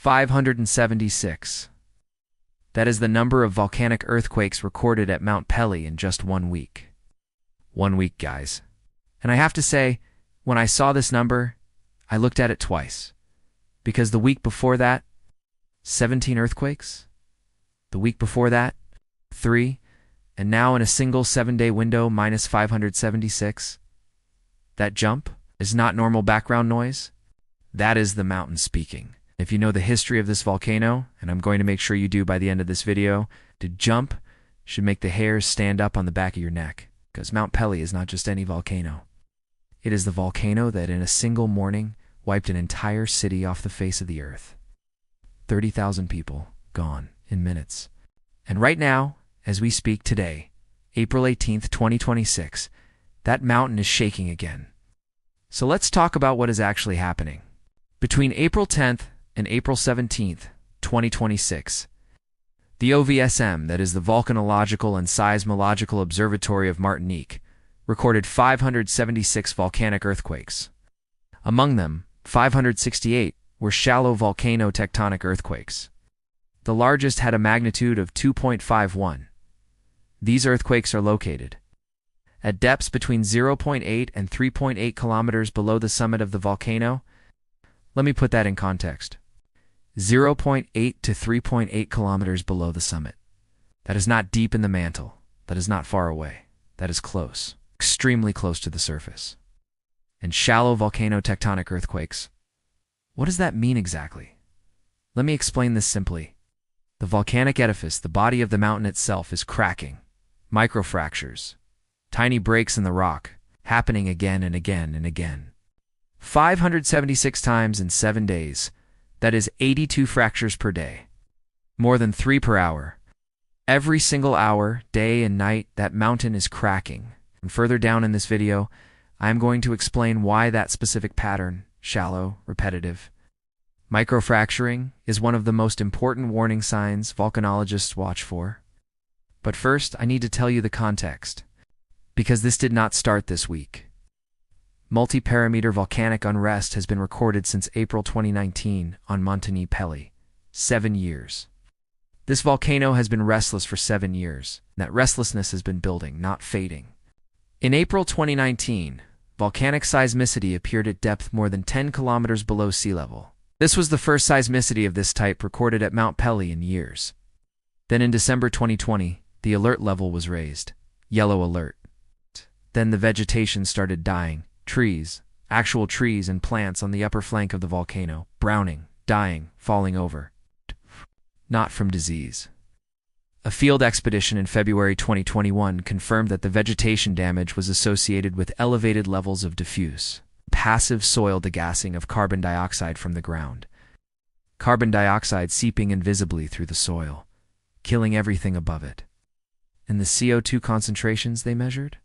576. That is the number of volcanic earthquakes recorded at Mount Pelée in just 1 week. 1 week, guys. And I have to say, when I saw this number, I looked at it twice. Because the week before that, 17 earthquakes. The week before that, 3. And now in a single 7-day window, minus 576. That jump is not normal background noise. That is the mountain speaking. If you know the history of this volcano, and I'm going to make sure you do by the end of this video, to jump should make the hairs stand up on the back of your neck, because Mount Pelée is not just any volcano. It is the volcano that in a single morning wiped an entire city off the face of the earth. 30,000 people gone in minutes. And right now, as we speak today, April 18th, 2026, that mountain is shaking again. So let's talk about what is actually happening. Between April 10th and April 17th, 2026, the OVSM, that is the Volcanological and Seismological Observatory of Martinique, recorded 576 volcanic earthquakes. Among them, 568 were shallow volcano-tectonic earthquakes. The largest had a magnitude of 2.51. These earthquakes are located at depths between 0.8 and 3.8 kilometers below the summit of the volcano. Let me put that in context. 0.8 to 3.8 kilometers below the summit. That is not deep in the mantle. That is not far away. That is close, extremely close to the surface. And shallow volcano-tectonic earthquakes. What does that mean exactly? Let me explain this simply. The volcanic edifice, the body of the mountain itself, is cracking. Microfractures. Tiny breaks in the rock, happening again and again and again. 576 times in 7 days. That is 82 fractures per day. More than 3 per hour. Every single hour, day and night, that mountain is cracking. And further down in this video, I am going to explain why that specific pattern, shallow, repetitive, microfracturing, is one of the most important warning signs volcanologists watch for. But first, I need to tell you the context, because this did not start this week. Multi-parameter volcanic unrest has been recorded since April 2019 on Montigny Pelée. 7 years. This volcano has been restless for 7 years. That restlessness has been building, not fading. In April 2019, volcanic seismicity appeared at depth more than 10 kilometers below sea level. This was the first seismicity of this type recorded at Mount Pelée in years. Then in December 2020, the alert level was raised. Yellow alert. Then the vegetation started dying. Trees, actual trees and plants on the upper flank of the volcano, browning, dying, falling over. Not from disease. A field expedition in February 2021 confirmed that the vegetation damage was associated with elevated levels of diffuse, passive soil degassing of carbon dioxide from the ground. Carbon dioxide seeping invisibly through the soil, killing everything above it. And the CO2 concentrations they measured?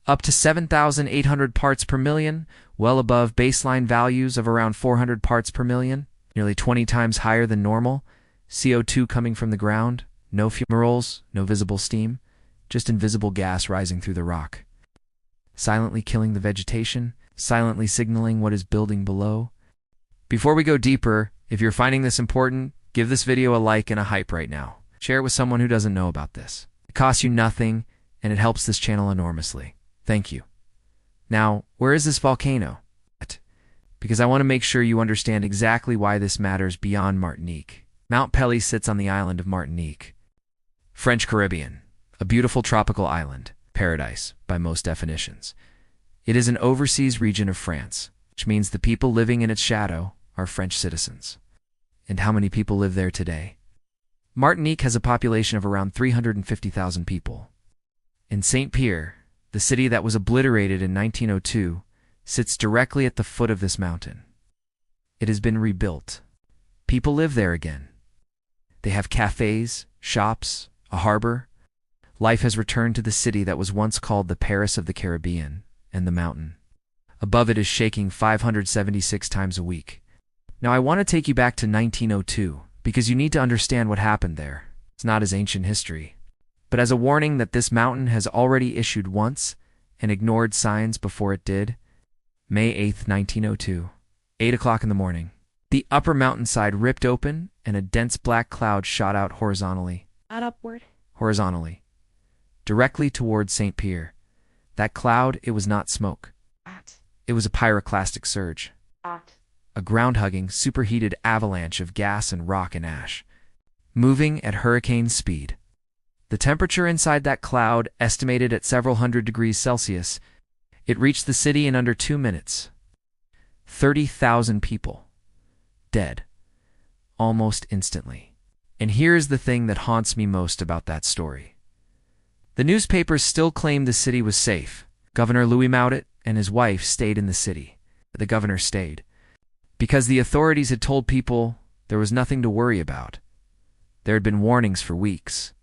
Up to 7,800 parts per million, well above baseline values of around 400 parts per million, nearly 20 times higher than normal. CO2 coming from the ground, no fumaroles, no visible steam, just invisible gas rising through the rock. Silently killing the vegetation, silently signaling what is building below. Before we go deeper, if you're finding this important, give this video a like and a hype right now. Share it with someone who doesn't know about this. It costs you nothing, and it helps this channel enormously. Thank you. Now, where is this volcano? Because I want to make sure you understand exactly why this matters beyond Martinique. Mount Pelée sits on the island of Martinique. French Caribbean, a beautiful tropical island, paradise by most definitions. It is an overseas region of France, which means the people living in its shadow are French citizens. And how many people live there today? Martinique has a population of around 350,000 people. In Saint-Pierre, the city that was obliterated in 1902, sits directly at the foot of this mountain. It has been rebuilt. People live there again. They have cafes, shops, a harbor. Life has returned to the city that was once called the Paris of the Caribbean, and the mountain above it is shaking 576 times a week. Now I want to take you back to 1902, because you need to understand what happened there. It's not as ancient history, but as a warning that this mountain has already issued once and ignored signs before it did. May 8th, 1902, 8 o'clock in the morning. The upper mountainside ripped open, and a dense black cloud shot out horizontally. Not upward. Horizontally. Directly towards Saint-Pierre. That cloud, it was not smoke. At. It was a pyroclastic surge. At. A ground-hugging, superheated avalanche of gas and rock and ash, moving at hurricane speed. The temperature inside that cloud, estimated at several hundred degrees Celsius, it reached the city in under 2 minutes. 30,000 people. Dead. Almost instantly. And here's the thing that haunts me most about that story. The newspapers still claimed the city was safe. Governor Louis and his wife stayed in the city. The governor stayed because the authorities had told people there was nothing to worry about. There had been warnings for weeks.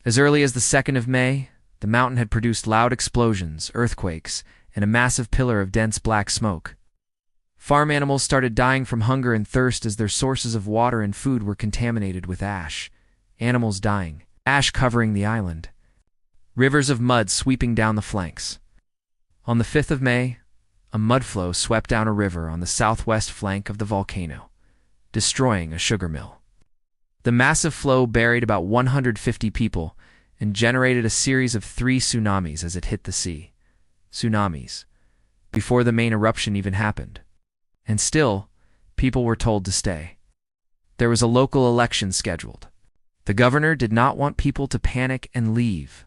As early as the 2nd of May, the mountain had produced loud explosions, earthquakes, and a massive pillar of dense black smoke. Farm animals started dying from hunger and thirst as their sources of water and food were contaminated with ash. Animals dying, ash covering the island. Rivers of mud sweeping down the flanks. On the 5th of May, a mudflow swept down a river on the southwest flank of the volcano, destroying a sugar mill. The massive flow buried about 150 people and generated a series of 3 tsunamis as it hit the sea. Tsunamis. Before the main eruption even happened. And still, people were told to stay. There was a local election scheduled. The governor did not want people to panic and leave.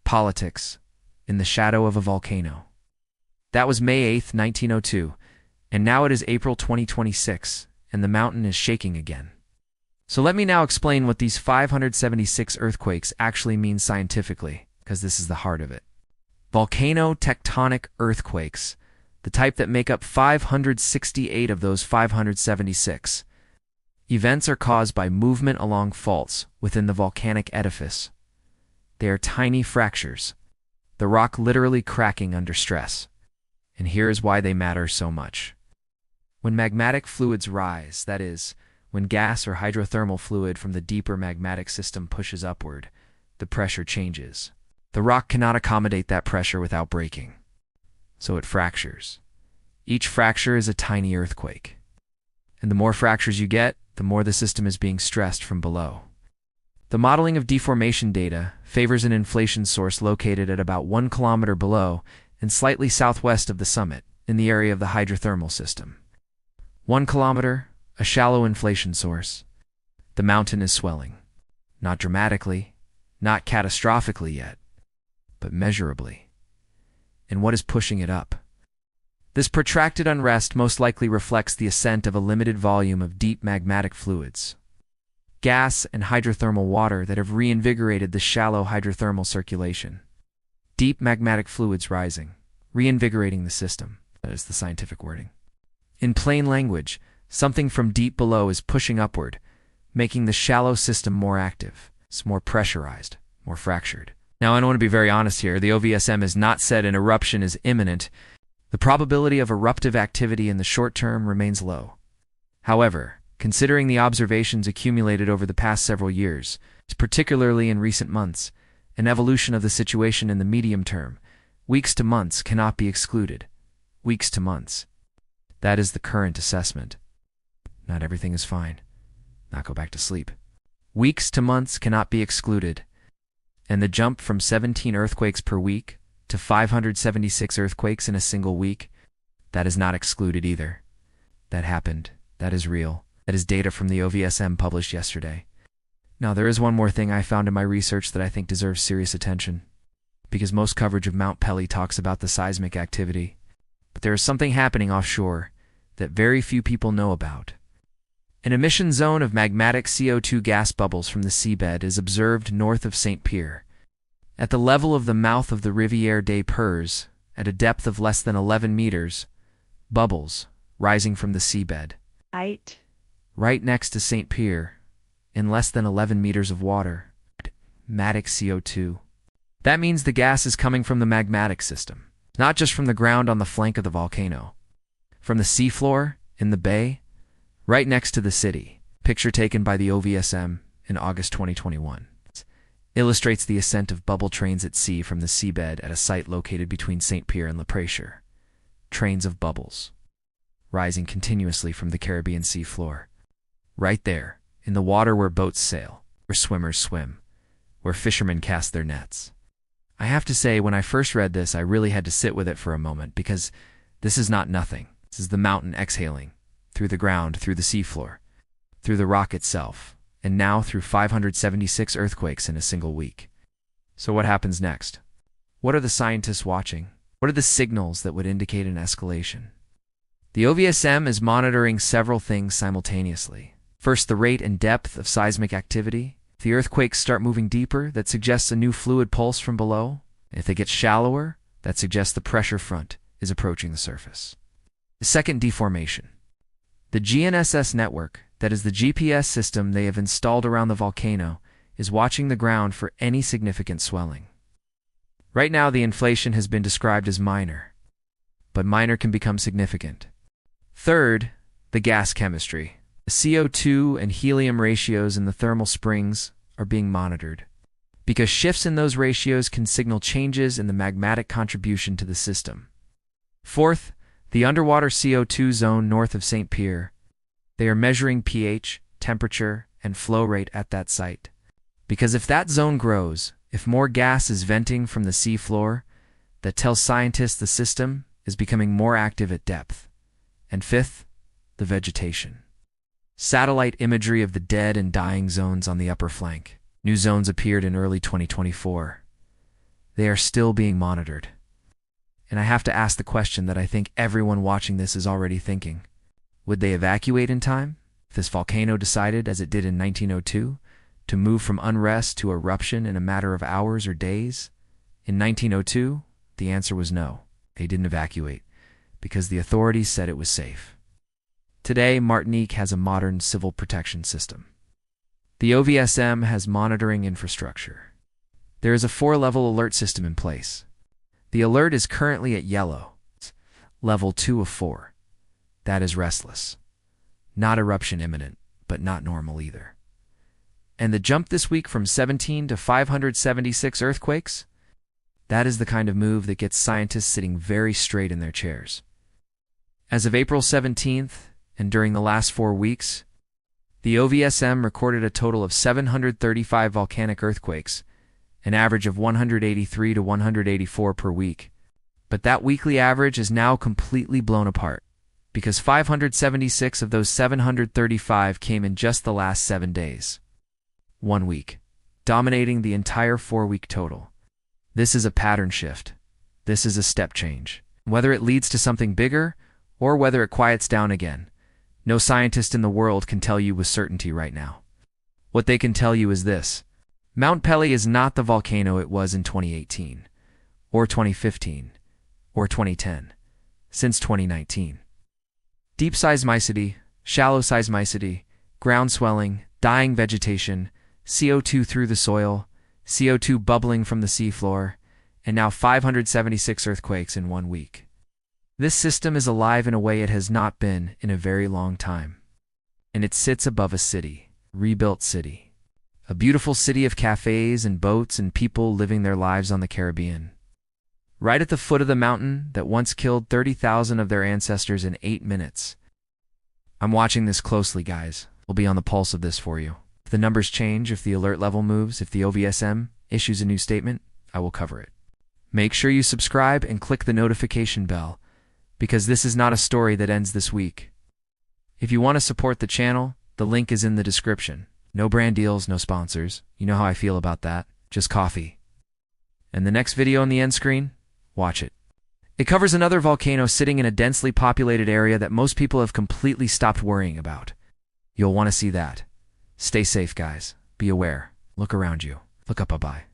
Politics in the shadow of a volcano. That was May 8, 1902, and now it is April 2026, and the mountain is shaking again. So let me now explain what these 576 earthquakes actually mean scientifically, because this is the heart of it. Volcano tectonic earthquakes, the type that make up 568 of those 576. Events are caused by movement along faults within the volcanic edifice. They are tiny fractures, the rock literally cracking under stress. And here is why they matter so much. When magmatic fluids rise, that is, when gas or hydrothermal fluid from the deeper magmatic system pushes upward, the pressure changes. The rock cannot accommodate that pressure without breaking. So it fractures. Each fracture is a tiny earthquake. And the more fractures you get, the more the system is being stressed from below. The modeling of deformation data favors an inflation source located at about 1 kilometer below and slightly southwest of the summit, in the area of the hydrothermal system. 1 kilometer, a shallow inflation source. The mountain is swelling. Not dramatically, not catastrophically yet, but measurably. And what is pushing it up? This protracted unrest most likely reflects the ascent of a limited volume of deep magmatic fluids. Gas and hydrothermal water that have reinvigorated the shallow hydrothermal circulation. Deep magmatic fluids rising, reinvigorating the system. That is the scientific wording. In plain language, something from deep below is pushing upward, making the shallow system more active. It's more pressurized, more fractured. Now, I want to be very honest here. The OVSM has not said an eruption is imminent. The probability of eruptive activity in the short term remains low. However, considering the observations accumulated over the past several years, particularly in recent months, an evolution of the situation in the medium term, weeks to months cannot be excluded. Weeks to months. That is the current assessment. Not everything is fine. Not go back to sleep. Weeks to months cannot be excluded. And the jump from 17 earthquakes per week to 576 earthquakes in a single week, that is not excluded either. That happened. That is real. That is data from the OVSM published yesterday. Now, there is one more thing I found in my research that I think deserves serious attention, because most coverage of Mount Pelée talks about the seismic activity. But there is something happening offshore that very few people know about. An emission zone of magmatic CO2 gas bubbles from the seabed is observed north of Saint-Pierre, at the level of the mouth of the Rivière des Peurs, at a depth of less than 11 meters, bubbles rising from the seabed. Right next to Saint-Pierre, in less than 11 meters of water. Magmatic CO2. That means the gas is coming from the magmatic system, not just from the ground on the flank of the volcano. From the seafloor, in the bay, right next to the city. Picture taken by the OVSM in August 2021. Illustrates the ascent of bubble trains at sea from the seabed at a site located between Saint-Pierre and Le Précheur. Trains of bubbles. rising continuously from the Caribbean sea floor. Right there, in the water where boats sail, where swimmers swim, where fishermen cast their nets. I have to say, when I first read this, I really had to sit with it for a moment, because this is not nothing. This is the mountain exhaling, through the ground, through the seafloor, through the rock itself, and now through 576 earthquakes in a single week. So what happens next? What are the scientists watching? What are the signals that would indicate an escalation? The OVSM is monitoring several things simultaneously. First, the rate and depth of seismic activity. If the earthquakes start moving deeper, that suggests a new fluid pulse from below. If they get shallower, that suggests the pressure front is approaching the surface. The second, deformation. The GNSS network, that is the GPS system they have installed around the volcano, is watching the ground for any significant swelling. Right now, the inflation has been described as minor, but minor can become significant. Third, the gas chemistry. The CO2 and helium ratios in the thermal springs are being monitored, because shifts in those ratios can signal changes in the magmatic contribution to the system. Fourth, the underwater CO2 zone north of Saint-Pierre. They are measuring pH, temperature, and flow rate at that site. Because if that zone grows, if more gas is venting from the seafloor, that tells scientists the system is becoming more active at depth. And fifth, the vegetation. Satellite imagery of the dead and dying zones on the upper flank. New zones appeared in early 2024. They are still being monitored. And I have to ask the question that I think everyone watching this is already thinking. Would they evacuate in time? If this volcano decided, as it did in 1902, to move from unrest to eruption in a matter of hours or days? In 1902, the answer was no. They didn't evacuate, because the authorities said it was safe. Today, Martinique has a modern civil protection system. The OVSM has monitoring infrastructure. There is a 4-level alert system in place. The alert is currently at yellow, level 2 of 4. That is restless. Not eruption imminent, but not normal either. And the jump this week from 17 to 576 earthquakes? That is the kind of move that gets scientists sitting very straight in their chairs. As of April 17th, and during the last 4 weeks, the OVSM recorded a total of 735 volcanic earthquakes, an average of 183 to 184 per week. But that weekly average is now completely blown apart, because 576 of those 735 came in just the last 7 days. 1 week, dominating the entire 4-week total. This is a pattern shift. This is a step change. Whether it leads to something bigger, or whether it quiets down again, no scientist in the world can tell you with certainty right now. What they can tell you is this: Mount Pelée is not the volcano it was in 2018, or 2015, or 2010, since 2019. Deep seismicity, shallow seismicity, ground swelling, dying vegetation, CO2 through the soil, CO2 bubbling from the seafloor, and now 576 earthquakes in 1 week. This system is alive in a way it has not been in a very long time. And it sits above a city, rebuilt city. A beautiful city of cafes and boats and people living their lives on the Caribbean. Right at the foot of the mountain that once killed 30,000 of their ancestors in 8 minutes. I'm watching this closely, guys. We'll be on the pulse of this for you. If the numbers change, if the alert level moves, if the OVSM issues a new statement, I will cover it. Make sure you subscribe and click the notification bell, because this is not a story that ends this week. If you want to support the channel, the link is in the description. No brand deals, no sponsors. You know how I feel about that. Just coffee. And the next video on the end screen? Watch it. It covers another volcano sitting in a densely populated area that most people have completely stopped worrying about. You'll want to see that. Stay safe, guys. Be aware. Look around you. Look up. Bye-bye.